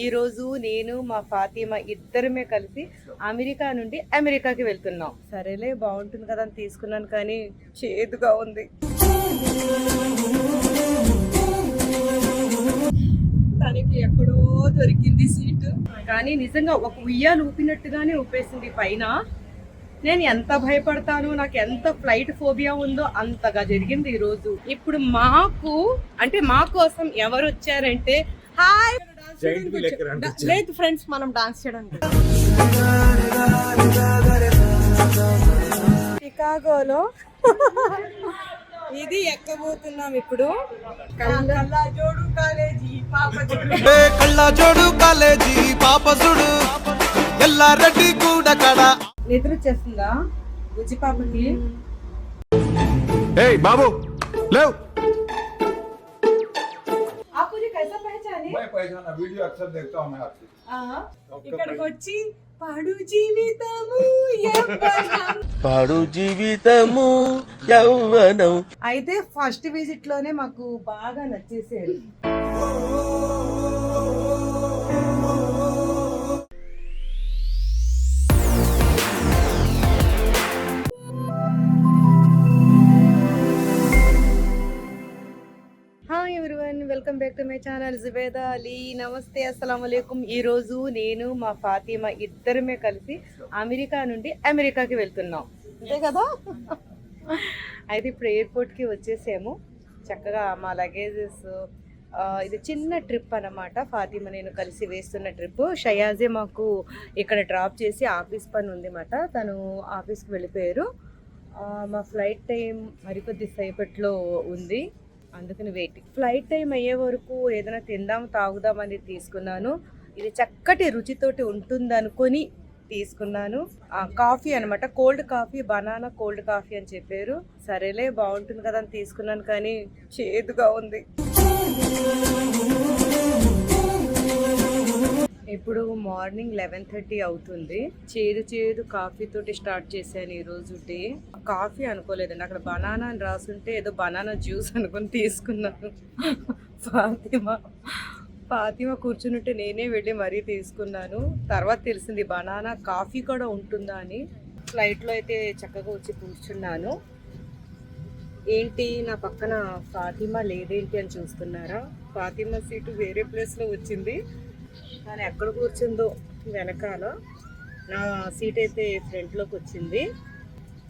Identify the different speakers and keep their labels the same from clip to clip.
Speaker 1: ఈ రోజు నేను మా ఫాతిమా ఇద్దరమే కలిసి అమెరికా నుండి అమెరికాకి వెళ్తున్నాం. సరేలే బాగుంటుంది కదా అని తీసుకున్నాను, కానీ చేదుగా ఉంది. తనకి ఎక్కడో దొరికింది సీటు, కానీ నిజంగా ఒక ఉయ్యాలు ఊపినట్టుగానే ఊపేసింది పైన. నేను ఎంత భయపడతాను, నాకు ఎంత ఫ్లైట్ ఫోబియా ఉందో అంతగా జరిగింది ఈ రోజు. ఇప్పుడు మా కోసం ఎవరు వచ్చారంటే, హాయ్ లేదు ఫ్రెండ్స్, మనం డాన్స్ చేయడానికి చికాగోలో ఇది ఎక్కబోతున్నాం ఇప్పుడు. కళ్ళజోడు కాలేజీ పాపసుడు ఎల్లారెడ్డి కూడా కడ నిద్ర వచ్చేస్తుందా బుజ్జి పాపకి?
Speaker 2: బాబు లేవ్.
Speaker 1: ఇక్కడికి వచ్చి పాడు జీవితము యవ్వనం అయితే ఫస్ట్ విజిట్ లోనే మాకు బాగా నచ్చేసారు. Welcome back to my channel Zubeda Ali. నమస్తే, అస్సలాముఅలైకుం. ఈ రోజు నేను మా ఫాతిమా ఇద్దరమే కలిసి అమెరికా నుండి అమెరికాకి వెళ్తున్నాం, అంతే కదా. అయితే ఇప్పుడు ఎయిర్పోర్ట్కి వచ్చేసాము. చక్కగా మా లగేజెస్, ఇది చిన్న ట్రిప్ అన్నమాట. ఫాతిమా నేను కలిసి వేస్తున్న ట్రిప్. షయాజే మాకు ఇక్కడ డ్రాప్ చేసి ఆఫీస్ పని ఉంది అన్నమాట, తను ఆఫీస్కి వెళ్ళిపోయారు. మా ఫ్లైట్ టైం మరికొద్ది సేపట్లో ఉంది, అందుకని వెయిటింగ్. ఫ్లైట్ టైం అయ్యే వరకు ఏదైనా తిందాం తాగుదామని తీసుకున్నాను. ఇది చక్కటి రుచితోటి ఉంటుంది అనుకొని తీసుకున్నాను. కాఫీ అనమాట, cold coffee, banana cold coffee అని చెప్పారు. సరేలే బాగుంటుంది కదా అని తీసుకున్నాను, కానీ చేదుగా ఉంది. ఇప్పుడు మార్నింగ్ 11:30 అవుతుంది. చేదు కాఫీ తోటి స్టార్ట్ చేశాను ఈ రోజు డే. కాఫీ అనుకోలేదండి, అక్కడ బనానా అని రాసుంటే ఏదో బనానా జ్యూస్ అనుకుని తీసుకున్నాను. ఫాతిమా కూర్చుంటే నేనే వెళ్ళి మరీ తీసుకున్నాను. తర్వాత తెలిసింది బనానా కాఫీ కూడా ఉంటుందా అని. ఫ్లైట్లో అయితే చక్కగా వచ్చి కూర్చున్నాను. ఏంటి నా పక్కన ఫాతిమా లేదేంటి అని చూస్తున్నారా? ఫాతిమా సీటు వేరే ప్లేస్లో వచ్చింది, కానీ ఎక్కడ కూర్చుందో వెనకాల. నా సీట్ అయితే ఫ్రంట్లోకి వచ్చింది.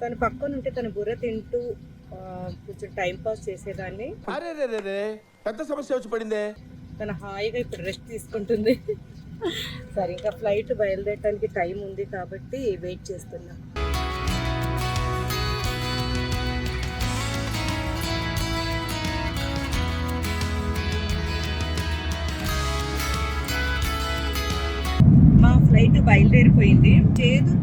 Speaker 1: తను పక్కన ఉంటే తన బుర్ర తింటూ కొంచెం టైం పాస్ చేసేదాన్ని.
Speaker 2: పెద్ద సమస్య వచ్చి పడిందే.
Speaker 1: తను హాయిగా ఇప్పుడు రెస్ట్ తీసుకుంటుంది. సరే, ఇంకా ఫ్లైట్ బయలుదేరడానికి టైం ఉంది కాబట్టి వెయిట్ చేస్తున్నా. ఫ్లైట్ బయలుదేరిపోయింది. చేదు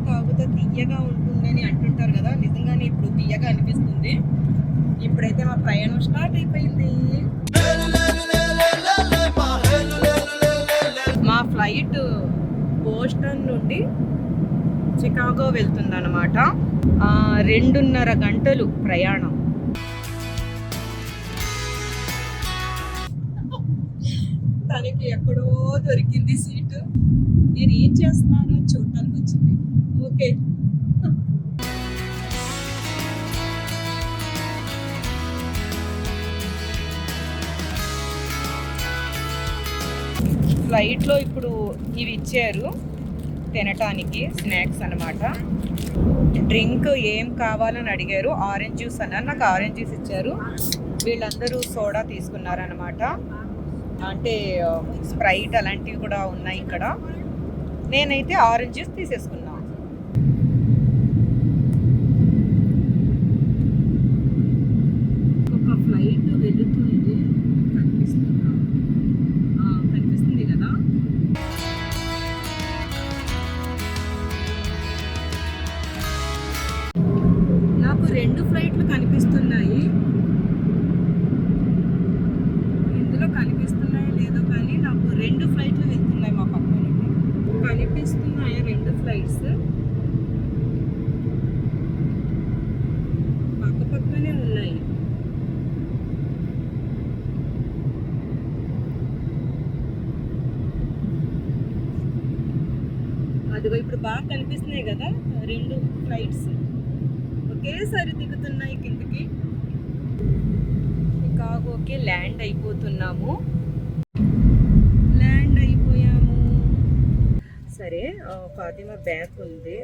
Speaker 1: తాగుతా తీయగా ఉంటుందని అంటుంటారు కదా, నిజంగానే ఇప్పుడు తీయగా అనిపిస్తుంది. ఇప్పుడైతే మా ప్రయాణం స్టార్ట్ అయిపోయింది. మా ఫ్లైట్ బోస్టన్ నుండి చికాగో వెళ్తుంది అన్నమాట. 2.5 గంటలు ప్రయాణం. తనకి ఎక్కడో దొరికింది సీటు. నేను ఏం చేస్తున్నానో చూడటానికి వచ్చింది. ఓకే, ఫ్లైట్లో ఇప్పుడు ఇవి ఇచ్చారు తినటానికి, స్నాక్స్ అన్నమాట. డ్రింక్ ఏం కావాలని అడిగారు. ఆరెంజ్ జ్యూస్ అన్నారు, నాకు ఆరెంజ్ జ్యూస్ ఇచ్చారు. వీళ్ళందరూ సోడా తీసుకున్నారన్నమాట. అంటే స్ప్రైట్ అలాంటివి కూడా ఉన్నాయి ఇక్కడ. నేనైతే ఆరెంజ్ జ్యూస్ తీసేసుకున్నా. ఒక ఫ్లైట్ వెళుతుంది, కనిపిస్తుంది కదా. నాకు 2 ఫ్లైట్లు కనిపిస్తున్నాయి. కనిపిస్తున్నాయో లేదో కానీ నాకు 2 ఫ్లైట్లు వెళ్తున్నాయి మా పక్క నుండి. కనిపిస్తున్నాయి 2 ఫ్లైట్స్ పక్కనే ఉన్నాయి. అదిగో ఇప్పుడు బాగా కనిపిస్తున్నాయి కదా 2 ఫ్లైట్స్ ఒకేసారి దిగుతున్నాయి కిందకి. షికాగోకి ల్యాండ్ అయిపోతున్నాము. ల్యాండ్ అయిపోయాము. సరే ఫాతిమా బ్యాగ్ ఉంది,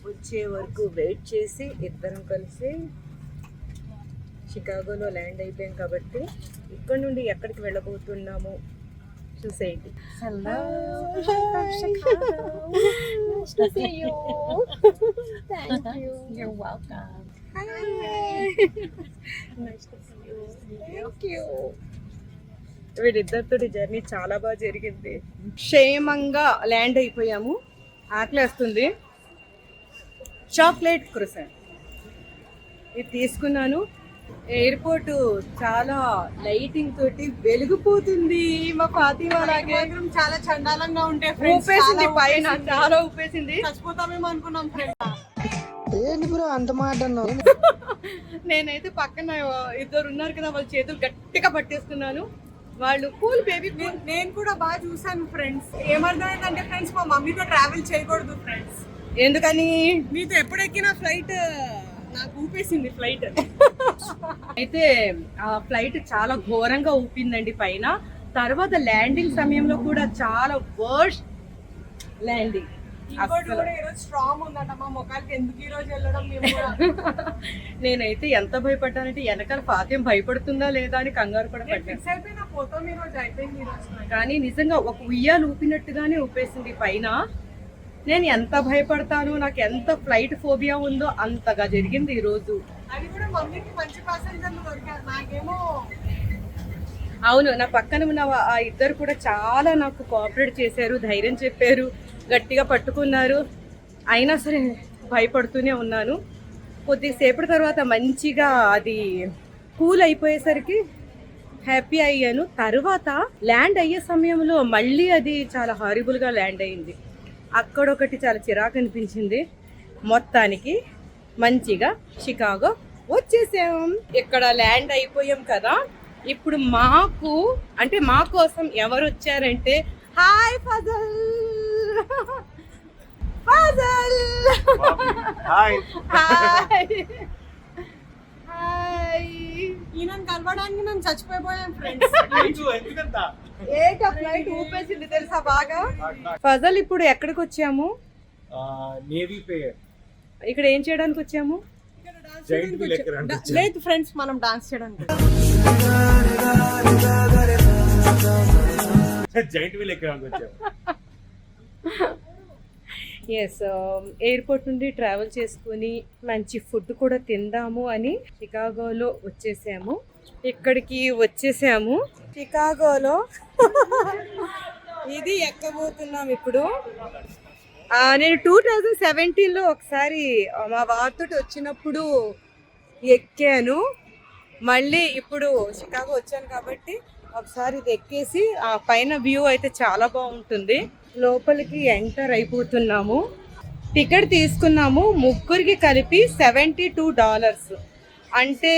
Speaker 1: వచ్చే వరకు వెయిట్ చేసి ఇద్దరం కలిసి షికాగోలో ల్యాండ్ అయిపోయాం కాబట్టి ఇక్కడ నుండి ఎక్కడికి వెళ్ళబోతున్నాము చూసేయండి. వీడిద్దరితో జర్నీ చాలా బాగా జరిగింది. క్షేమంగా ల్యాండ్ అయిపోయాము. ఆకలేస్తుంది. చాక్లెట్ క్రోసెంట్ ఇది తీసుకున్నాను. ఎయిర్పోర్ట్ చాలా లైటింగ్ తోటి వెలిగిపోతుంది. మా ఫాతిమా లాగే
Speaker 3: చాలా చండాలంగా ఉంటే
Speaker 1: ఊపేసింది, పైన చాలా ఊపేసింది.
Speaker 3: చచ్చిపోతామేమో అనుకున్నాం ఫ్రెండ్స్.
Speaker 4: ఏంటి బ్రో అంత మాట అన్నావు?
Speaker 1: నేనైతే పక్కన ఇద్దరు ఉన్నారు కదా, వాళ్ళ చేతులు గట్టిగా పట్టేస్తున్నాను. వాళ్ళు కూల్ బేబీ.
Speaker 3: నేను కూడా బాగా చూసాను ఫ్రెండ్స్. ఏమర్థమైందంటే ఫ్రెండ్స్, మా మమ్మీతో ట్రావెల్ చేయకూడదు ఫ్రెండ్స్.
Speaker 1: ఎందుకని?
Speaker 3: మీతో ఎప్పుడు ఎక్కిన ఫ్లైట్ నాకు ఊపేసింది ఫ్లైట్.
Speaker 1: అయితే ఆ ఫ్లైట్ చాలా ఘోరంగా ఊపిందండి పైన. తర్వాత ల్యాండింగ్ సమయంలో కూడా చాలా వర్స్ట్ ల్యాండింగ్.
Speaker 3: ఇంకోటి కూడా ఈరోజు స్ట్రాంగ్ ఉందట. మా మొక్కలకి ఎందుకు ఈ రోజు వెళ్ళడం మేము కూడా.
Speaker 1: నేనైతే ఎంత భయపడ్డానంటే వెనకాల ఫాతిమా భయపడుతుందా లేదా అని కంగారు కూడా పడ్డాను.
Speaker 3: ఫిక్స్ అయిపోయిన పోతాం ఈ రోజు, అయిపోయింది ఈ రోజు.
Speaker 1: కానీ నిజంగా ఒక ఉయ్యాలు ఊపినట్టుగానే ఊపేసింది పైన. నేను ఎంత భయపడతాను, నాకు ఎంత ఫ్లైట్ ఫోబియా ఉందో అంతగా జరిగింది ఈ రోజు.
Speaker 3: అది కూడా మమ్మీకి మంచి ప్యాసెంజర్లు దొరికారు, నాకేమో.
Speaker 1: అవును, నా పక్కన ఉన్న ఆ ఇద్దరు కూడా చాలా నాకు కోఆపరేట్ చేశారు, ధైర్యం చెప్పారు, గట్టిగా పట్టుకున్నారు. అయినా సరే భయపడుతూనే ఉన్నాను. కొద్దిసేపటి తర్వాత మంచిగా అది కూల్ అయిపోయేసరికి హ్యాపీ అయ్యాను. తర్వాత ల్యాండ్ అయ్యే సమయంలో మళ్ళీ అది చాలా హారిబుల్గా ల్యాండ్ అయింది. అక్కడొకటి చాలా చిరాకు అనిపించింది. మొత్తానికి మంచిగా షికాగో వచ్చేసాం. ఇక్కడ ల్యాండ్ అయిపోయాం కదా. ఇప్పుడు మాకు అంటే మా కోసం ఎవరు వచ్చారంటే, hi Fazal. Fazal
Speaker 5: hi
Speaker 1: hi hi.
Speaker 3: ఈయనను కలవడానికి మేము చచ్చిపోయిపోయాం ఫ్రెండ్స్.
Speaker 5: ఎందుకంత
Speaker 1: ఏంటో ఫ్లైట్ ఊపేసింది తెలుసా బాగా. ఫజల్ ఇప్పుడు ఎక్కడికి వచ్చాము?
Speaker 5: నేవీ పేర్
Speaker 1: ఇక్కడ ఏం చేయడానికి వచ్చాము?
Speaker 5: జైంట్ వీల్ ఎక్కడానికి వచ్చాము.
Speaker 3: లేదు ఫ్రెండ్స్, మనం డాన్స్ చేయడానికి.
Speaker 5: జైంట్ వీల్ ఎక్కడానికి వచ్చాము.
Speaker 1: ఎస్, ఎయిర్పోర్ట్ నుండి ట్రావెల్ చేసుకుని మంచి ఫుడ్ కూడా తిందాము అని షికాగోలో వచ్చేసాము. ఇక్కడికి వచ్చేసాము. షికాగోలో ఇది ఎక్కబోతున్నాం ఇప్పుడు. నేను 2017లో ఒకసారి మా వారితో వచ్చినప్పుడు ఎక్కాను. మళ్ళీ ఇప్పుడు షికాగో వచ్చాను కాబట్టి ఒకసారి ఇది ఎక్కేసి ఆ పైన వ్యూ అయితే చాలా బాగుంటుంది. లోపలికి ఎంటర్ అయిపోతున్నాము. టికెట్ తీసుకున్నాము. ముగ్గురికి కలిపి $72, అంటే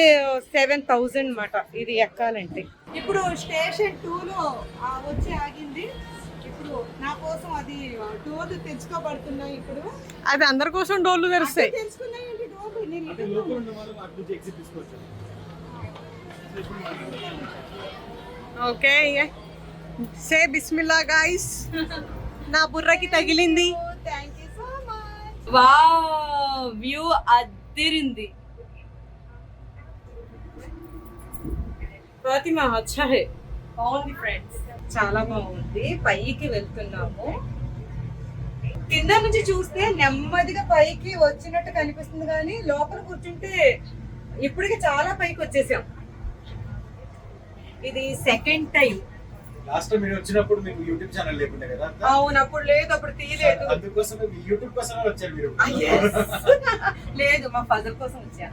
Speaker 1: 7,000 అన్నమాట ఇది ఎక్కాలంటే. ఇప్పుడు స్టేషన్ 2లో వచ్చి ఆగింది. ఇప్పుడు నా కోసం అది డోర్లు తెచ్చుకోబడుతున్నాయి. ఇప్పుడు
Speaker 3: అది అందరి కోసం డోర్లు తెరుస్తాయి.
Speaker 1: తెలుసుకున్నాయండి డోర్లు. నేను
Speaker 5: అంటే లోపల ఉన్న వాళ్ళు అటు నుంచి ఎగ్జిట్ తీసుకొచ్చారు.
Speaker 3: ఓకే, సే బిస్మిల్లా గైస్. నా బుర్రకి తగిలింది.
Speaker 1: Thank you so much. Wow, view అదిరింది. ఫాతిమా అచ్చా హై. బాగుంది ఫ్రెండ్స్, చాలా బాగుంది. పైకి వెళ్తున్నాము. కింద నుంచి చూస్తే నెమ్మదిగా పైకి వచ్చినట్టు కనిపిస్తుంది, కానీ లోపల కూర్చుంటే ఇప్పటికే చాలా పైకి వచ్చేసాం. ఇది సెకండ్ టైం.
Speaker 5: లాస్ట్ టైం మీరు వచ్చినప్పుడు మీకు యూట్యూబ్ ఛానల్ లేకుండే కదా.
Speaker 1: అవును, అప్పుడు లేదు, అప్పుడు తీయలేదు.
Speaker 5: అందుకోసం యూట్యూబ్ కోసం వచ్చారు మీరు.
Speaker 1: లేదు, మా ఫజల్ కోసం వచ్చా.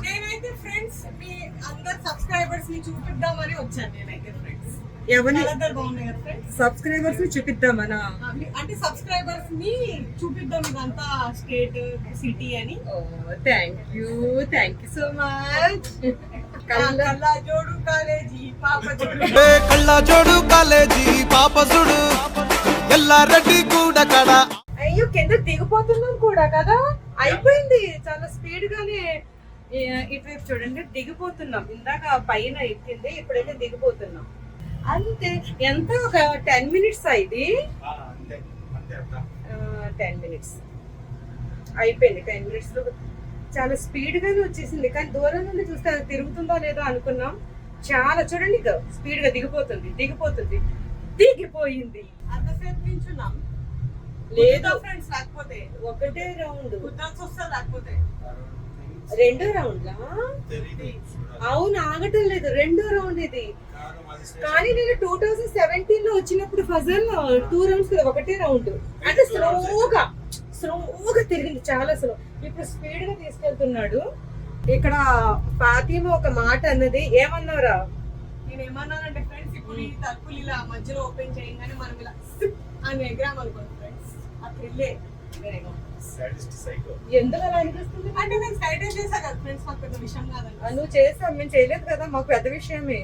Speaker 3: నేనైతే ఫ్రెండ్స్ మీ అందరు సబ్స్క్రైబర్స్ ని చూపిద్దామని వచ్చాను. నేనైతే ఫ్రెండ్స్
Speaker 1: ఎవరిని?
Speaker 3: బాగున్నాయి కదా ఫ్రెండ్స్.
Speaker 1: సబ్స్క్రైబర్స్ చూపిద్దామనా?
Speaker 3: అంటే సబ్స్క్రైబర్స్ ని చూపిద్దాం ఇదంతా స్టేట్ సిటీ అని.
Speaker 1: Thank you so much.
Speaker 3: కల్లా జోడు కాలేజీ పాప జోడు.
Speaker 6: కళ్ళ జోడు కాలేజీ పాప సుడు ఎల్ల
Speaker 2: ఎల్లారెడ్డి కూడా కడా
Speaker 1: అయ్యో కింద దిగిపోతున్నాం కూడా కదా, అయిపోయింది చాలా స్పీడ్ గానే. ఇటువైపు చూడండి, దిగిపోతున్నాం. ఇందాక పైన ఎక్కింది, ఇప్పుడైతే దిగిపోతున్నాం అంతే. ఎంత ఒక 10 minutes ఇది,
Speaker 5: అంతే అంతే
Speaker 1: 10 minutes అయిపోయింది. 10 minutes లో చాలా స్పీడ్ గానే వచ్చేసింది, కానీ దూరం నుండి చూస్తే అది తిరుగుతుందో లేదో అనుకున్నాం. చాలా చూడండి, స్పీడ్ గా దిగిపోతుంది, దిగిపోయింది.
Speaker 3: అంతసేపు నించున్నాం
Speaker 1: లేదు
Speaker 3: ఫ్రెండ్స్, లేకపోతే
Speaker 1: ఒకటే రౌండ్,
Speaker 3: కుట్టాల్సి వస్తే లేకపోతే
Speaker 1: 2వ రౌండ్లా? అవును, ఆగటం లేదు, 2వ రౌండ్ ఇది. కానీ నేను 2017 లో వచ్చినప్పుడు ఫజల్ 2 rounds కదా, ఒకటే రౌండ్. అంటే స్లోగా తిరిగింది, చాలా స్లో. ఇప్పుడు స్పీడ్ గా తీసుకెళ్తున్నాడు. ఇక్కడ ఫాతిమా ఒక మాట అన్నది, ఏమన్నారా?
Speaker 3: నేను ఏమన్నానంటే ఫ్రెండ్స్, ఇప్పుడు ఈ తలుపులు ఇలా మధ్యలో ఓపెన్ చేయగానే మనం ఇలా సిప్ అని ఎగ్రామ్ అనుకోండి ఫ్రెండ్స్, ఆ థ్రిల్లే వేరేగా.
Speaker 5: Sadist psycho.
Speaker 1: ఎందుకు అలా అనిపిస్తుంది?
Speaker 3: అంటే నేను సైడ్ చేసా కదా ఫ్రెండ్స్, మాకు పెద్ద విషయం కాదండి.
Speaker 1: నువ్వు చేసావు, మేము చేయలేదు కదా, మాకు పెద్ద విషయమే.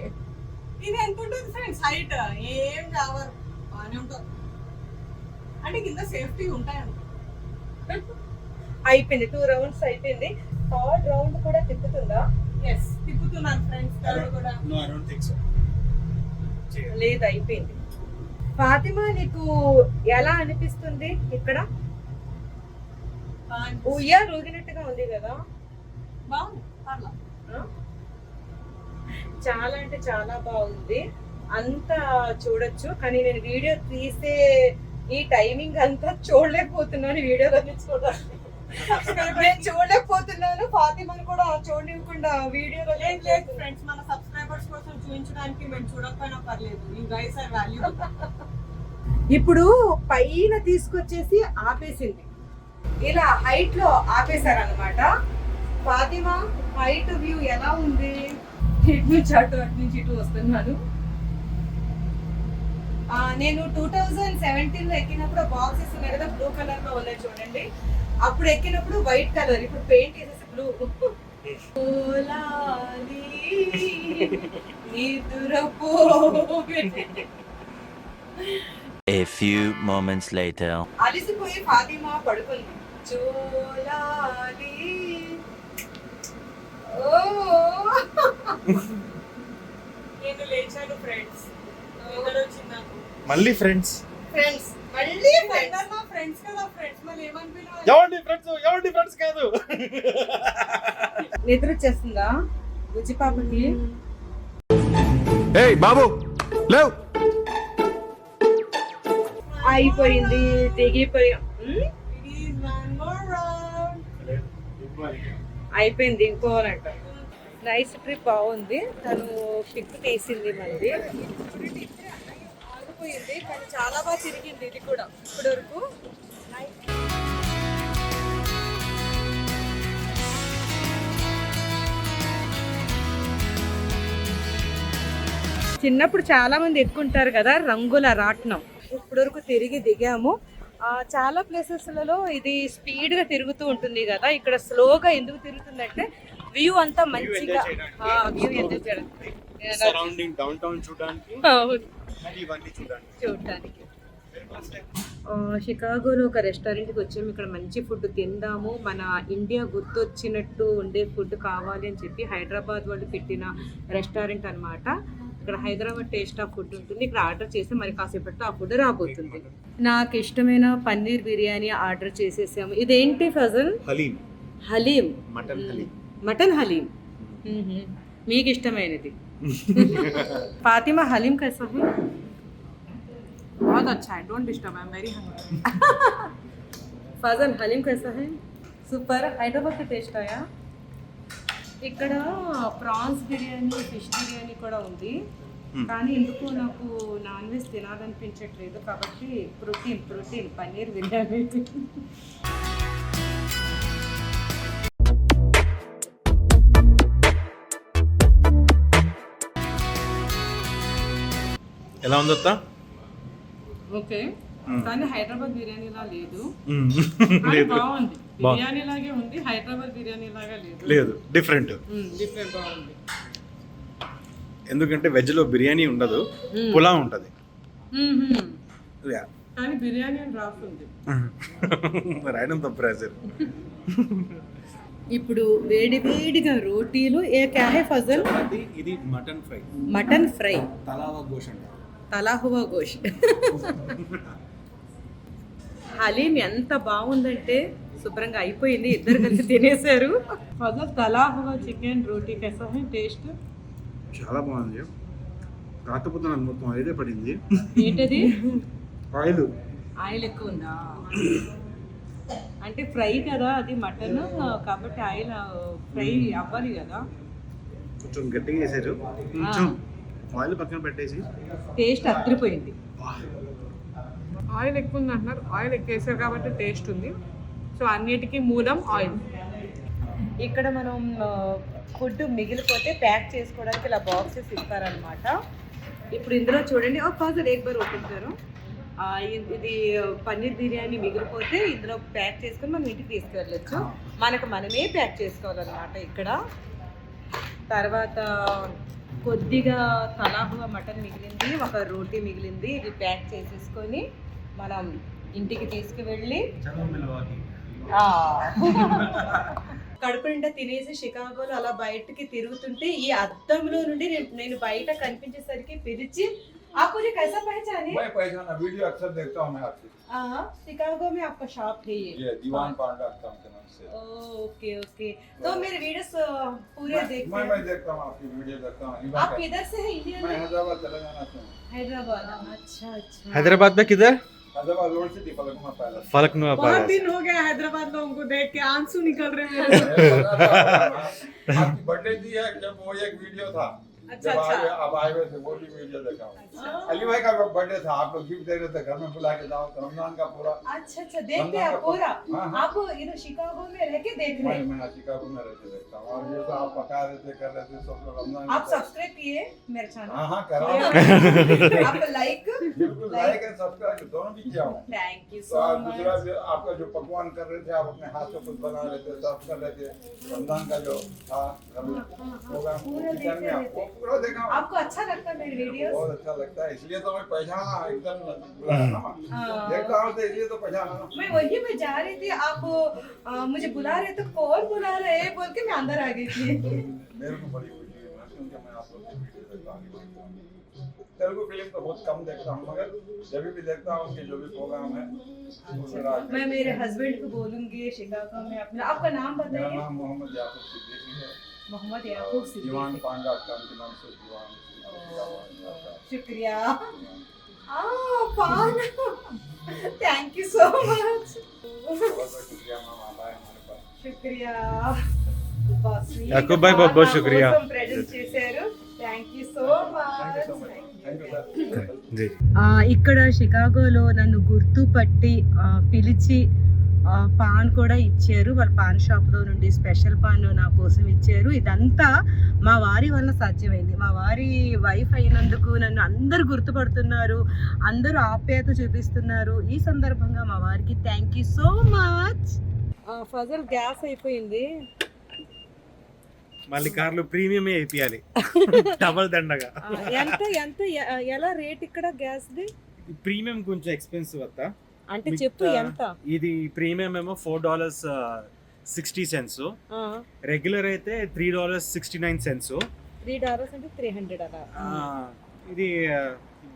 Speaker 3: ఇది ఎంత ఉంటుంది ఫ్రెండ్స్ హైట్? ఏం కావాలి, బాగానే ఉంటుంది. అంటే కింద సేఫ్టీ ఉంటాయి అనుకో.
Speaker 1: అయిపోయింది, 2 rounds అయిపోయింది. 3rd round కూడా తిప్పుతుందా?
Speaker 3: ఎస్, తిప్పుతున్నాను ఫ్రెండ్స్. థర్డ్ కూడా
Speaker 5: no I don't think so.
Speaker 1: లేదు, అయిపోయింది. ఫాతిమా, నీకు ఎలా అనిపిస్తుంది ఇక్కడ? ఉయ్యాలు ఊగినట్టుగా ఉంది కదా?
Speaker 3: బాగుంది, పర్లా.
Speaker 1: ఆ? చాలా అంటే చాలా బాగుంది. అంతా చూడొచ్చు, కానీ నేను వీడియో తీసే ఈ టైమింగ్ అంతా చూడలేకపోతున్నాను. వీడియోలో చూడాలి, నేను చూడలేకపోతున్నాను. ఫాతిమాని కూడా చూడనివ్వకుండా వీడియోలో.
Speaker 3: ఏం లేదు ఫ్రెండ్స్, మన సబ్స్క్రైబర్స్ కోసం చూపించడానికి మేము చూడకపోయినా పర్లేదు. You guys are valuable.
Speaker 1: ఇప్పుడు పైన తీసుకొచ్చేసి ఆపేసింది, ఇలా హైట్ లో ఆపేశారనమాట. ఫాతిమా, హైట్ వ్యూ ఎలా ఉంది? ఇటు నుంచి అటు, అటు నుంచి ఇటు వస్తున్నాను. నేను 2017 లో ఎక్కినప్పుడు బాక్సెస్ ఉన్నాయి కదా, బ్లూ కలర్ లో ఉన్నాయి చూడండి. అప్పుడు ఎక్కినప్పుడు వైట్ కలర్, ఇప్పుడు పెయింట్ వేసేసి blue.
Speaker 6: A few moments later.
Speaker 1: అలిసిపోయి ఫాతిమా పడుకుంది. చోలాలి
Speaker 3: నేను లేచాను ఫ్రెండ్స్, నిద్ర వచ్చింది నాకు.
Speaker 5: మళ్ళీ ఫ్రెండ్స్
Speaker 1: మళ్ళీ
Speaker 3: అందరు మా ఫ్రెండ్స్ కదా ఫ్రెండ్స్, మళ్ళీ ఏమని పిలవాలి?
Speaker 5: ఎవరి ఫ్రెండ్స్ కాదు.
Speaker 1: నిద్ర వచ్చేస్తుందా బుజ్జి పాపకి?
Speaker 2: ఏయ్ బాబు లేవ్.
Speaker 1: అయిపోయింది, దిగిపోయాం.
Speaker 3: It is one more round.
Speaker 1: అయిపోయింది, ఇంకోనంట. నైస్ ట్రిప్, బాగుంది. తను పిక్ తీసింది మళ్ళీ. ఆగిపోయింది, కానీ చాలా బాగా తిరిగింది ఇది కూడా ఇప్పటి వరకు. చిన్నప్పుడు చాలా మంది ఎక్కుంటారు కదా రంగుల రాట్నం. ఇప్పటి వరకు తిరిగి దిగాము. చాలా ప్లేసెస్లలో ఇది స్పీడ్ గా తిరుగుతూ ఉంటుంది కదా, ఇక్కడ స్లోగా ఎందుకు తిరుగుతుందంటే వ్యూ అంతా మంచిగా వ్యూ ఎంజాయ్ చేయడానికి,
Speaker 5: సరౌండింగ్ డౌన్ టౌన్ చూడడానికి, మరి ఇవన్నీ
Speaker 1: చూడటానికి. షికాగోలో ఒక రెస్టారెంట్కి వచ్చాము. ఇక్కడ మంచి ఫుడ్ తిందాము, మన ఇండియా గుర్తొచ్చినట్టు ఉండే ఫుడ్ కావాలి అని చెప్పి హైదరాబాద్ వాళ్ళు పెట్టిన రెస్టారెంట్ అన్నమాట. ఇక్కడ హైదరాబాద్ టేస్ట్ ఆఫ్ ఫుడ్ ఉంటుంది. ఇక్కడ ఆర్డర్ చేస్తే మరి కాసేపట్లో ఆ ఫుడ్ రాబోతుంది. నాకు ఇష్టమైన పన్నీర్ బిర్యానీ ఆర్డర్ చేసేసాము. ఇదేంటి ఫజల్? హలీం, మటన్ హలీం. మీకు ఇష్టమైనది. फातिमा हलीम कैसा है? बहुत अच्छा है, don't disturb, I am very hungry. Fazal haleem कैसा है? సూపర్. హైదరాబాద్ టేస్ట్ అయ్యా. ఇక్కడ ప్రాన్స్ బిర్యానీ, ఫిష్ బిర్యానీ కూడా ఉంది, కానీ ఎందుకు నాకు నాన్ వెజ్ తినాలనిపించట్లేదు కాబట్టి ప్రోటీన్ పన్నీర్ బిర్యానీ.
Speaker 5: ఎలా ఉందత్తా?
Speaker 1: ఓకే, కానీ హైదరాబాద్ బిర్యానీలా లేదు. బాగుంది, బిర్యానీ లాగే ఉంది, హైదరాబాద్ బిర్యానీ లాగా లేదు.
Speaker 5: డిఫరెంట్
Speaker 1: బాగుంది.
Speaker 5: ఎందుకంటే వెజ్ లో బిర్యానీ ఉండదు, పులావ్ ఉంటది.
Speaker 3: కానీ బిర్యానీ అని రాస్తుంది.
Speaker 5: రాయడం తప్పు రాశారు.
Speaker 1: ఇప్పుడు వేడివేడిగా రోటీలు ఏ క్యా హై ఫజల్?
Speaker 5: ఇది మటన్ ఫ్రై.
Speaker 1: మటన్ ఫ్రై,
Speaker 5: తలావా గోష్ అంటారు.
Speaker 1: తలాహువా గోష్. హలీం ఎంత బాగుందంటే శుభ్రంగా అయిపోయింది, ఇద్దరు కలిసి తినేశారు. ఫజల్ తలాహువా చికెన్ రోటీ कैसा है టేస్ట్?
Speaker 5: చాలా బాగుంది. కాకపోతే నాకు మొత్తం ఆయిలే పడింది.
Speaker 1: ఏంటది?
Speaker 5: ఆయిల్
Speaker 1: ఆయిల్ ఎక్కువ ఉందా? అంటే ఫ్రై కదా అది, మటన్ కాబట్టి ఆయిల్ ఫ్రై అవ్వాలి కదా.
Speaker 5: కొంచెం గట్టిగా వేసారు. కొంచెం ఆయిల్ పక్కన పెట్టేసి
Speaker 1: టేస్ట్ అదిరిపోయింది.
Speaker 3: ఆయిల్ ఎక్కువ ఉంది అంటున్నారు. ఆయిల్ ఎక్కువ వేసారు కాబట్టి టేస్ట్ ఉంది. సో అన్నిటికీ మూలం ఆయిల్.
Speaker 1: ఇక్కడ మనం ఫుడ్ మిగిలిపోతే ప్యాక్ చేసుకోవడానికి ఇలా బాక్సెస్ ఇస్తారనమాట. ఇప్పుడు ఇందులో చూడండి, ఒక ఫాజర్ ఎగ్ బార్ ఓపెన్ చేశారు. ఇది పన్నీర్ బిర్యానీ మిగిలిపోతే ఇందులో ప్యాక్ చేసుకొని మనం ఇంటికి తీసుకెళ్ళచ్చు. మనకు మనమే ప్యాక్ చేసుకోవాలన్నమాట ఇక్కడ. తర్వాత కొద్దిగా తలాహువా మటన్ మిగిలింది, ఒక రోటీ మిగిలింది. ఇది ప్యాక్ చేసేసుకొని మనం ఇంటికి తీసుకువెళ్ళి కడుపు నిండా తినేసి షికాగోలో అలా బయటకి తిరుగుతుంటే ఈ అద్దంలో నుండి నేను బయట కనిపించేసరికి పిలిచి आप मुझे कैसा पहचाने?
Speaker 7: मैं पहचाना, वीडियो अक्सर देखता हूँ मैं आपकी।
Speaker 1: शिकागो में आपका शॉप है
Speaker 7: ये दीवान पांडा काम के नाम से।
Speaker 1: ओके ओके, तो मेरे वीडियोस पूरे देखते हैं?
Speaker 7: मैं देखता हूँ, आपकी वीडियो देखता हूँ।
Speaker 1: आप किधर से हैं? इंडिया
Speaker 7: मैं
Speaker 1: में?
Speaker 7: हैदराबाद तेलंगाना से हूँ।
Speaker 1: हैदराबाद, अच्छा अच्छा।
Speaker 5: हैदराबाद में किधर?
Speaker 7: Hyderabad road city Falaknuma palace.
Speaker 5: Falaknuma
Speaker 3: बहुत
Speaker 5: पैलेस।
Speaker 3: दिन हो गया हैदराबाद लोगों को देख के, आंसू निकल रहे हैं।
Speaker 7: आपकी बर्थडे थी है जब वो एक वीडियो था।
Speaker 3: अच्छा,
Speaker 7: जब
Speaker 3: अच्छा।
Speaker 7: आप आए हुए थे वो भी वीडियो देखा हूँ। अली भाई का बर्थडे था, आप लोग गिफ्ट दे रहे थे, घर में बुला के जाओ, रमजान का पूरा।
Speaker 1: अच्छा अच्छा, देखते हैं आप पूरा।
Speaker 7: हाँ, हाँ।
Speaker 1: आप इधर शिकागो में रह के देख रहे हैं?
Speaker 7: मैं शिकागो में रहते देखता हूँ। और ये तो आप पका रहे थे, कर रहे थे, सब लोग रमजान
Speaker 1: आप सब्सक्राइब किए मेरे चैनल?
Speaker 7: हाँ हाँ कर रहा हूँ।
Speaker 1: आप लाइक?
Speaker 7: बिल्कुल लाइक एंड सब्सक्राइब दोनों भी किया हूँ।
Speaker 1: थैंक यू
Speaker 7: तो
Speaker 1: सो
Speaker 7: आप
Speaker 1: मच।
Speaker 7: दूसरा भी आपका जो पकवान कर रहे थे, आप अपने हाथ से कुछ बना रहे थे, सर्व कर रहे थे, रमजान का जो था प्रोग्राम किचन में आपको पूरा देखा हूँ।
Speaker 1: आपको अच्छा लगता है मेरे वीडियोस?
Speaker 7: बहुत अच्छा लगता है, इसलिए तो मैं पहचाना एकदम बुलाया ना। देखता हूँ तो इसलिए तो पहचाना ना।
Speaker 1: मैं वही में जा रही थी, आप मुझे बुला रहे तो कौन बुला रहे हैं बोल के मैं अंदर आ गई थी।
Speaker 7: मेरे को बड़ी खुशी है क्योंकि मैं आप लोग की वीडियो देखता हूँ। तेलुगु फिल्म तो बहुत कम देखता हूँ, मगर जब भी देखता हूँ कि जो भी प्रोग्राम है वो मेरा।
Speaker 1: मैं मेरे हस्बैंड को बोलूंगी शिकागो में अपना। आपका नाम
Speaker 7: मेरा
Speaker 1: बताइए?
Speaker 7: नाम मोहम्मद याकूब सिद्दीकी है।
Speaker 1: मोहम्मद याकूब
Speaker 7: दीवान
Speaker 1: सिद्दीकी।
Speaker 7: पांडा काम के नाम से दीवान।
Speaker 1: शुक्रिया। पान, थैंक यू सो मच।
Speaker 7: बहुत शुक्रिया मैम, आप आए हमारे पास।
Speaker 1: शुक्रिया।
Speaker 5: याकूब भाई बहुत बहुत शुक्रिया।
Speaker 1: ప్రెజెంట్ చేశారు, thank you so
Speaker 7: thank you so
Speaker 1: much.
Speaker 7: Much. Thank you sir.
Speaker 5: जी।
Speaker 1: ఇక్కడ షికాగోలో నన్ను గుర్తుపట్టి పిలిచి పాన్ కూడా ఇచ్చారు. వాళ్ళ పాన్ షాప్లో నుండి స్పెషల్ పాన్ నా కోసం ఇచ్చారు. ఇదంతా మా వారి వల్ల సాధ్యమైంది. మా వారి వైఫ్ అయినందుకు నన్ను అందరు గుర్తుపడుతున్నారు, అందరూ ఆప్యాయత చూపిస్తున్నారు. ఈ సందర్భంగా మా వారికి thank you so much. Fazal gas అయిపోయింది.
Speaker 5: మళ్ళీ కార్లో ప్రీమియం అయిపోయాలి, డబల్ దండగా.
Speaker 1: ఎంత ఎంత ఎలా రేట్ ఇక్కడ గ్యాస్ది?
Speaker 5: ప్రీమియం కొంచెం ఎక్స్పెన్సివ్ అత్త.
Speaker 1: అంటే చెప్పు ఎంత?
Speaker 5: ఇది ప్రీమియం ఏమో $4.60, రెగ్యులర్ అయితే $3.69.
Speaker 1: $3 అంటే 300 అలా.
Speaker 5: ఇది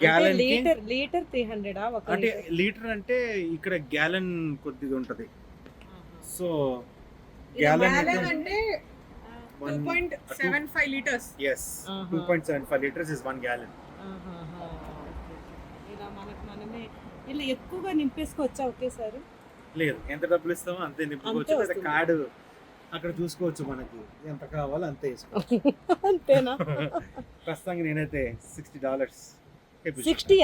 Speaker 5: గ్యాలన్
Speaker 1: లీటర్ 300 ఒక
Speaker 5: అంటే లీటర్ అంటే ఇక్కడ గ్యాలన్ కొద్దిగా ఉంటది. సో గ్యాలన్
Speaker 3: అంటే 2.75 litres.
Speaker 5: yes 2.75 liters is 1 gallon.
Speaker 1: ఇలా మనమే ఇలా ఎక్కువగా నింపేసుకోవచ్చా ఒకేసారి?
Speaker 5: లేదు, ఎంత డబ్బులు ఇస్తామో అంతే నింపుకోవచ్చు. లేదా
Speaker 1: వస్తుంది.
Speaker 5: కార్డు అక్కడ చూసుకోవచ్చు, మనకి ఎంత కావాలో అంతే వేసుకోవచ్చు.
Speaker 1: అంతేనా?
Speaker 5: ప్రస్తుతానికి నేనైతే $60
Speaker 1: $60?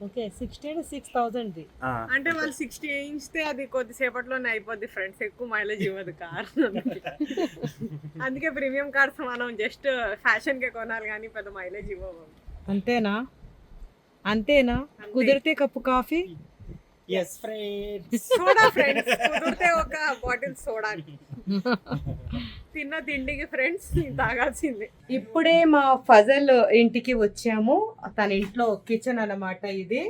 Speaker 1: ఓకే, 60 అంటే 6000
Speaker 3: అంటే వాళ్ళు 60 వేయించితే అది కొద్దిసేపట్లోనే అయిపోద్ది ఫ్రెండ్స్, ఎక్కువ మైలేజ్ ఇవ్వదు కార్. అందుకే ప్రీమియం కార్స్ మనం జస్ట్ ఫ్యాషన్ కే కొనాలి కానీ పెద్ద మైలేజ్ ఇవ్వవు.
Speaker 1: అంతేనా? అంతేనా? కుదిరితే cup coffee?
Speaker 5: yes friends.
Speaker 3: Soda friends, కుదిరితే ఒక బాటిల్ సోడా. తిన్న తిండికి ఫ్రెండ్స్ తాగాల్సిందే.
Speaker 1: ఇప్పుడే మా ఫజల్ ఇంటికి వచ్చాము. తన ఇంట్లో కిచెన్ అన్నమాట ఇది.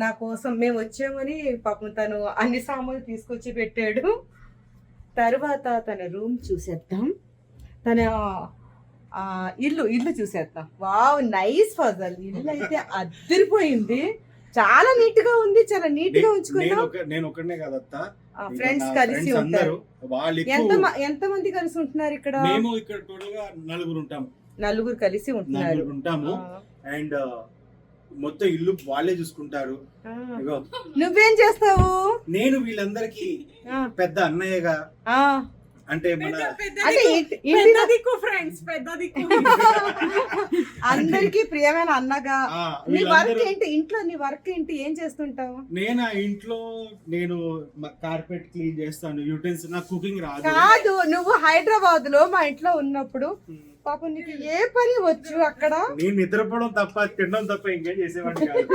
Speaker 1: నా కోసం మేము వచ్చామని పాపం తను అన్ని సామాన్లు తీసుకొచ్చి పెట్టాడు. తర్వాత తన రూమ్ చూసేద్దాం, తన ఇల్లు చూసేద్దాం. వావ్, నైస్ ఫజల్, ఇల్లు అయితే అదిరిపోయింది, చాలా నీట్ గా ఉంది, చాలా నీట్ గా ఉంచుకున్నాం.
Speaker 5: నేను ఒకనే కాదత్తా,
Speaker 1: ఫ్రెండ్స్ కలిసి ఉంటారు. ఎంత మంది కలిసి ఉంటున్నారు ఇక్కడ?
Speaker 5: మేము ఇక్కడ టోటల్ గా నలుగురు కలిసి ఉంటాము. అండ్ మొత్తం ఇల్లు వాళ్ళే చూసుకుంటారు.
Speaker 1: నువ్వేం చేస్తావు?
Speaker 5: నేను వీళ్ళందరికి పెద్ద అన్నయ్యగా, అంటే మన
Speaker 1: అందరికి ప్రియమైన అన్నగా. నీ వర్క్ ఏంటి ఇంట్లో? నీ వర్క్ ఏంటి, ఏం చేస్తుంటావు?
Speaker 5: నేను ఇంట్లో కార్పెట్ క్లీన్ చేస్తాను, యూటెన్సిల్స్, నాకు కుకింగ్ రాదు.
Speaker 1: కాదు, నువ్వు హైదరాబాద్ లో మా ఇంట్లో ఉన్నప్పుడు పాపం నీకు ఏ పని వచ్చు అక్కడ?
Speaker 5: నేను నిద్రపోవడం తప్ప, తినడం తప్ప ఇంకేం చేసేవాడిని కాదు.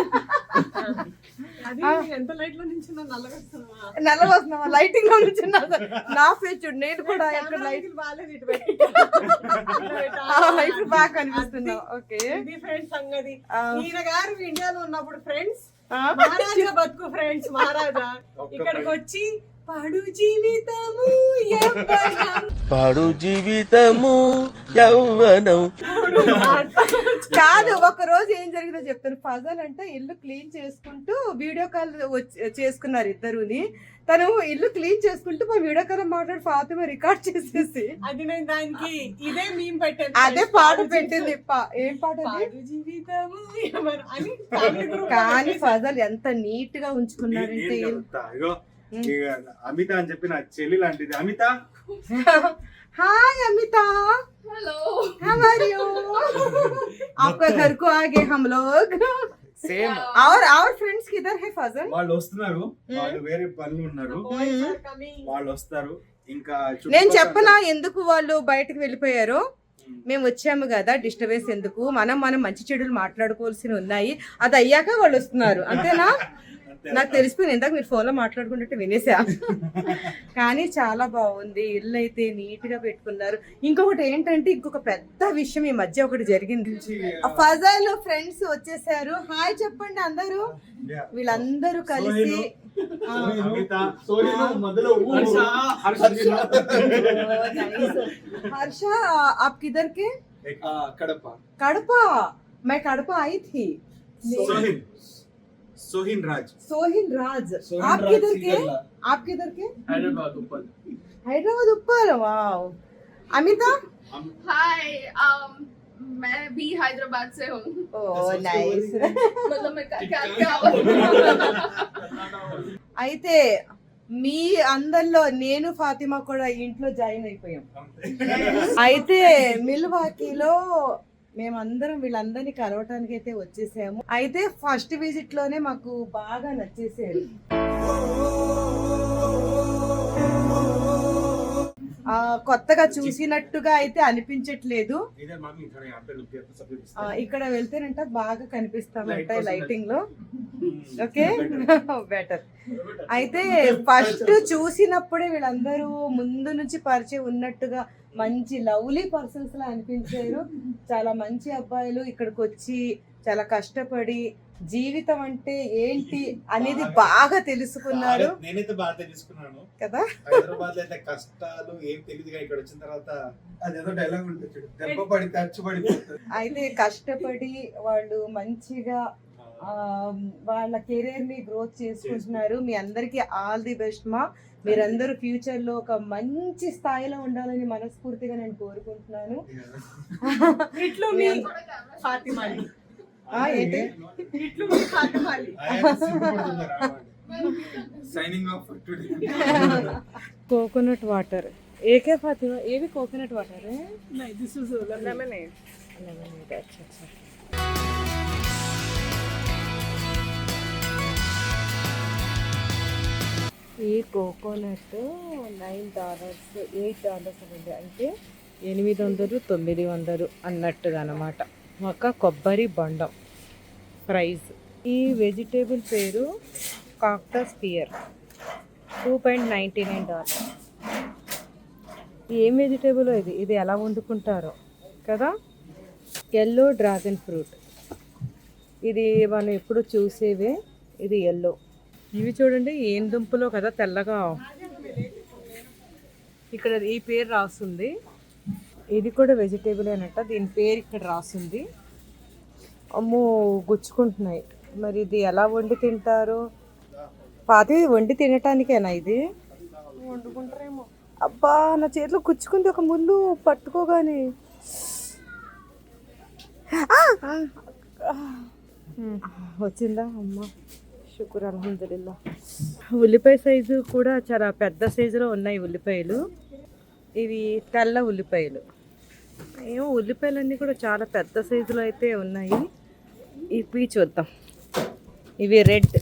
Speaker 1: నల్లవస్తున్నావా? లైటింగ్ లో నుంచి నా ఫేస్ చూడు, నేను కూడా ఎక్కడ లైట్ బాగా కనిపిస్తున్నావు. ఓకే
Speaker 3: ఫ్రెండ్స్ సంగతి. ఈయన గారు ఇండియాలో ఉన్నప్పుడు ఫ్రెండ్స్ మహారాజా బతుకు ఫ్రెండ్స్, మహారాజా ఇక్కడికి వచ్చి
Speaker 2: పాడు జీవితము యవ్వనం.
Speaker 1: కాదు, ఒక రోజు ఏం జరిగిందో చెప్తాను. ఫజల్ అంటే ఇల్లు క్లీన్ చేసుకుంటూ వీడియో కాల్ చేసుకున్నారు ఇద్దరుని. తను ఇల్లు క్లీన్ చేసుకుంటూ మా వీడియో కాల్ మాట్లాడి ఫాతిమా రికార్డ్ చేసేసి
Speaker 3: అది నేను దానికి ఇదే మేము పెట్టాను,
Speaker 1: అదే పాట పెట్టింది. ఏం పాట కానీ ఫజల్ ఎంత నీట్ గా ఉంచుకున్నారంటే.
Speaker 5: అమిత అని చెప్పి నా చెల్లి లాంటిది. Amita,
Speaker 1: hi Amita,
Speaker 8: hello,
Speaker 1: how are you? आपका घर को आ गए हम लोग.
Speaker 5: సేమ్.
Speaker 1: और फ्रेंड्स किधर है फजल?
Speaker 5: వాళ్ళు వస్తున్నారు, వాళ్ళు వేరే పనులు ఉన్నారు, వాళ్ళు వస్తారు. ఇంకా
Speaker 1: నేను చెప్పనా ఎందుకు వాళ్ళు బయటకు వెళ్ళిపోయారు? మేము వచ్చాము కదా, డిస్టర్బెన్స్ ఎందుకు, మనం మంచి చెడులు మాట్లాడుకోవాల్సి ఉన్నాయి. అది అయ్యాక వాళ్ళు వస్తున్నారు, అంతేనా? నాకు తెలిసిపోయింది, ఇందాక మీరు ఫోన్లో మాట్లాడుకుంటే వినేసా. కానీ చాలా బాగుంది, ఇల్లు అయితే నీట్ గా పెట్టుకున్నారు. ఇంకొకటి ఏంటంటే, ఇంకొక పెద్ద విషయం ఈ మధ్య ఒకటి జరిగింది. ఫజల్ ఫ్రెండ్స్ వచ్చేసారు. హాయ్ చెప్పండి అందరూ. వీళ్ళందరూ కలిసి हर्ष आप किधर के? कड़पा. मैं कड़पा आई थी.
Speaker 5: सोहिन राज.
Speaker 1: आप किधर के? हैदराबाद ऊपर. वाओ. अमिता?
Speaker 8: हाय, मैं भी हैदराबाद से हूँ.
Speaker 1: Oh nice.
Speaker 8: मतलब मैं क्या
Speaker 1: అయితే మీ అందరిలో నేను ఫాతిమా కూడా ఇంట్లో జాయిన్ అయిపోయాం. అయితే మిల్వాకీలో మేమందరం వీళ్ళందరినీ కలవటానికి అయితే వచ్చేసాము. అయితే ఫస్ట్ విజిట్ లోనే మాకు బాగా నచ్చేసారు. కొత్తగా చూసినట్టుగా అయితే అనిపించట్లేదు. ఇక్కడ వెళ్తేనంట బాగా కనిపిస్తామంట లైటింగ్ లో. Okay, better. అయితే ఫస్ట్ చూసినప్పుడే వీళ్ళందరూ ముందు నుంచి పరిచయం ఉన్నట్టుగా మంచి లవ్లీ పర్సన్స్ లా అనిపించారు. చాలా మంచి అబ్బాయిలు ఇక్కడికి వచ్చి చాలా కష్టపడి జీవితం అంటే ఏంటి అనేది బాగా తెలుసుకున్నారు.
Speaker 5: నేనైతే బాగా తెలుసుకున్నాను
Speaker 1: కదా.
Speaker 5: హైదరాబాద్ లో అయితే కష్టాలు ఏం తెలియదుగా, ఇక్కడ వచ్చిన తర్వాత అదేదో డైలాగ్ ఉంటుంది, దెబ్బ పడి ఖర్చుపడిపోతుంది.
Speaker 1: అయితే కష్టపడి వాళ్ళు మంచిగా వాళ్ళ కెరీర్ ని గ్రోత్ చేసుకుంటున్నారు. మీ అందరికి ఆల్ ది బెస్ట్ మా. మీరందరూ ఫ్యూచర్ లో ఒక మంచి స్థాయిలో ఉండాలని మనస్ఫూర్తిగా నేను కోరుకుంటున్నాను. ఏంటి కోకోనట్ వాటర్ ఏకే ఫాతిమా? ఏవి కోకోనట్ వాటర్?
Speaker 3: lemonade.
Speaker 1: ఈ కోకోనట్ $9, $8 అండి, అంటే 800-900 అన్నట్టుగా అన్నమాట. ఒక కొబ్బరి బొండం ప్రైస్. ఈ వెజిటేబుల్ పేరు కాక్టస్ పియర్, $2.99. ఏం వెజిటేబుల్ ఇది ఎలా వండుకుంటారో కదా. ఎల్లో డ్రాగన్ ఫ్రూట్, ఇది మనం ఎప్పుడు చూసేవే. ఇది ఎల్లో. ఇవి చూడండి ఏం దుంపలో కదా తెల్లగా. ఇక్కడ ఈ పేరు రాస్తుంది. ఇది కూడా వెజిటేబుల్ అనట. దీని పేరు ఇక్కడ రాస్తుంది. అమ్మో గుచ్చుకుంటున్నాయి. మరి ఇది ఎలా వండి తింటారు? పాతి వండి తినటానికేనా ఇది? వండుకుంటారేమో. అబ్బా నా చేతిలో గుచ్చుకుంది ఒక ముళ్ళు పట్టుకోగానే. వచ్చిందా అమ్మ? శుక్ర్ అల్హమ్దులిల్లా. ఉల్లిపాయ సైజు కూడా చాలా పెద్ద సైజులో ఉన్నాయి ఉల్లిపాయలు. ఇవి తెల్ల ఉల్లిపాయలు. ఏమో ఉల్లిపాయలన్నీ కూడా చాలా పెద్ద సైజులో అయితే ఉన్నాయి. ఇవి చూద్దాం. ఇవి రెడ్.